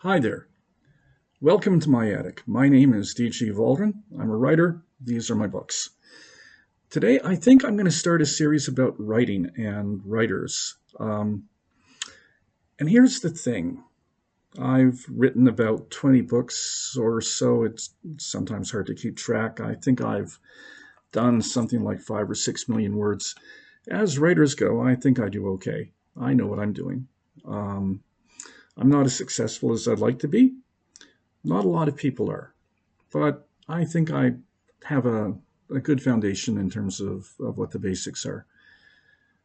Hi there. Welcome to my attic. My name is D.G. Valdron. I'm a writer. These are my books. Today, I think I'm going to start a series about writing and writers. And here's the thing. I've written about 20 books or so. It's sometimes hard to keep track. I think I've done something like 5 or 6 million words. As writers go, I think I do okay. I know what I'm doing. Um, I'm not as successful as I'd like to be. Not a lot of people are. But I think I have a good foundation in terms of what the basics are.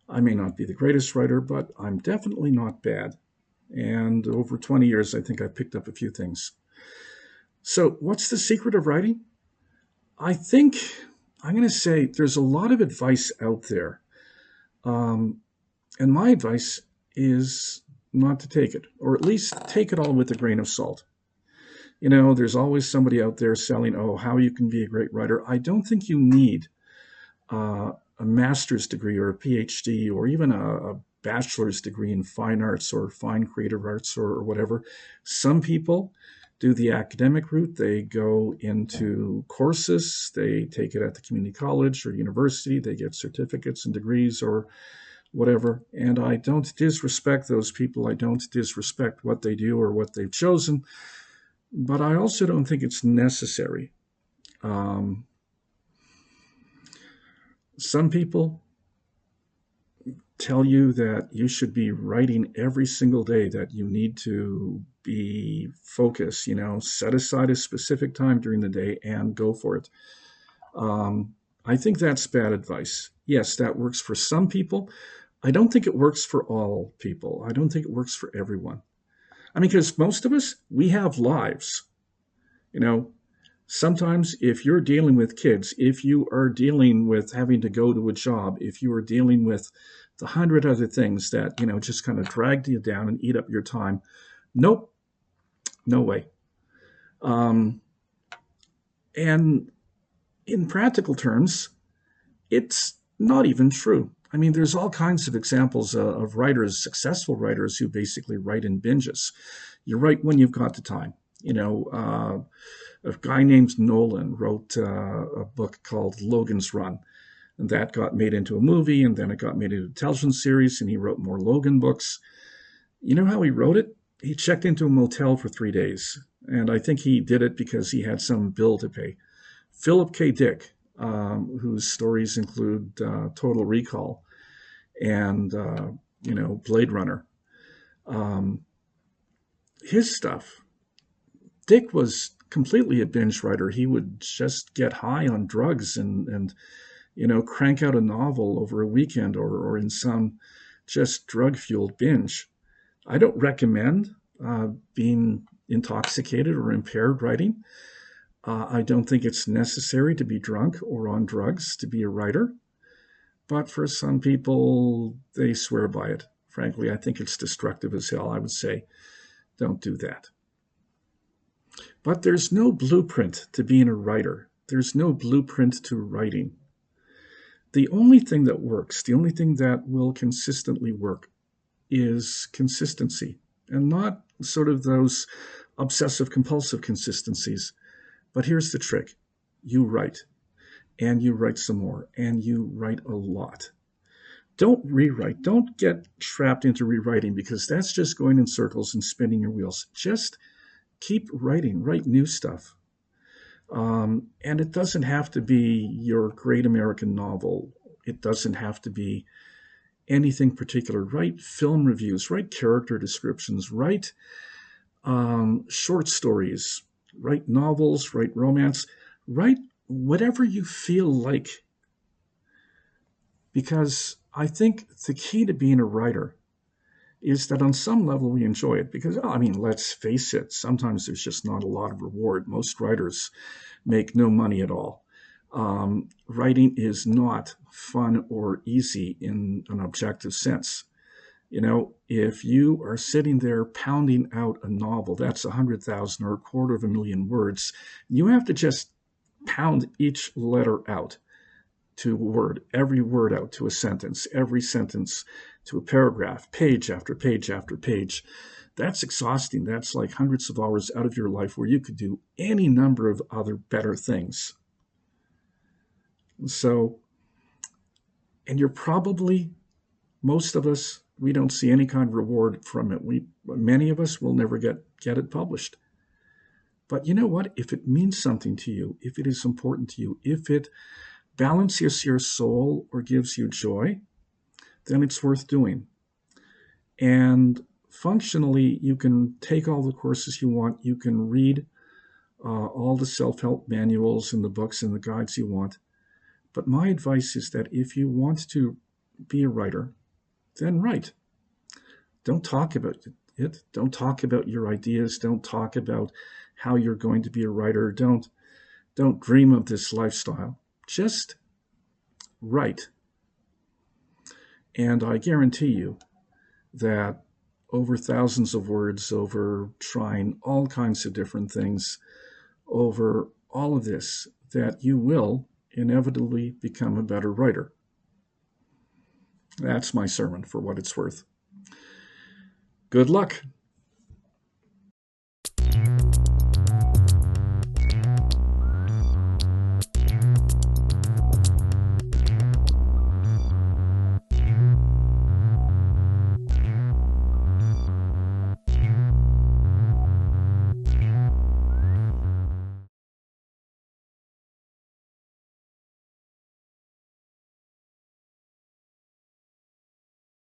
I may not be the greatest writer, but I'm definitely not bad. And over 20 years, I think I picked up a few things. So, what's the secret of writing? I think I'm going to say there's a lot of advice out there. Um, and my advice is not to take it, or at least take it all with a grain of salt. There's always somebody out there selling, oh, how you can be a great writer. I don't think you need a master's degree or a PhD or even a bachelor's degree in fine arts or fine creative arts or whatever. Some people do the academic route. They go into courses. They take it at the community college or university. They get certificates and degrees or whatever. And I don't disrespect those people. I don't disrespect what they do or what they've chosen. But I also don't think it's necessary. Um, some people tell you that you should be writing every single day, that you need to be focused, set aside a specific time during the day and go for it. I think that's bad advice. Yes, that works for some people. I don't think it works for all people. I don't think it works for everyone. I mean, because most of us, we have lives. You know, Sometimes if you're dealing with kids, if you are dealing with having to go to a job, if you are dealing with the hundred other things that, just kind of drag you down and eat up your time, nope, no way. Um, and in practical terms, it's not even true. I mean, there's all kinds of examples of writers, successful writers, who basically write in binges. You write when you've got the time. A guy named Nolan wrote a book called Logan's Run, and that got made into a movie, and then it got made into a television series, and he wrote more Logan books. You know how he wrote it? He checked into a motel for 3 days, and I think he did it because he had some bill to pay. Philip K. Dick, whose stories include Total Recall and Blade Runner. Um, his stuff. Dick was completely a binge writer. He would just get high on drugs and crank out a novel over a weekend or in some just drug fueled binge. I don't recommend being intoxicated or impaired writing. I don't think it's necessary to be drunk or on drugs to be a writer. But for some people, they swear by it. Frankly, I think it's destructive as hell. I would say, don't do that. But there's no blueprint to being a writer. There's no blueprint to writing. The only thing that works, the only thing that will consistently work is consistency, and not sort of those obsessive compulsive consistencies. But here's the trick. You write, and you write some more, and you write a lot. Don't rewrite. Don't get trapped into rewriting, because that's just going in circles and spinning your wheels. Just keep writing, write new stuff. And it doesn't have to be your great American novel. It doesn't have to be anything particular. Write film reviews, write character descriptions, write short stories, write novels, write romance, write whatever you feel like. Because I think the key to being a writer is that on some level we enjoy it. Because, let's face it, sometimes there's just not a lot of reward. Most writers make no money at all. Writing is not fun or easy in an objective sense. If you are sitting there pounding out a novel, that's 100,000 or a quarter of a million words, you have to just pound each letter out. to a word, every word out to a sentence, every sentence to a paragraph, page after page after page. That's exhausting. That's like hundreds of hours out of your life where you could do any number of other better things. So, and you're probably, most of us, we don't see any kind of reward from it. Many of us will never get it published. But you know what? If it means something to you, if it is important to you, if it balances your soul or gives you joy, then it's worth doing. And functionally, you can take all the courses you want. You can read all the self-help manuals and the books and the guides you want. But my advice is that if you want to be a writer, then write. Don't talk about it. Don't talk about your ideas. Don't talk about how you're going to be a writer. Don't dream of this lifestyle. Just write. And I guarantee you that over thousands of words, over trying all kinds of different things, over all of this, that you will inevitably become a better writer. That's my sermon for what it's worth. Good luck.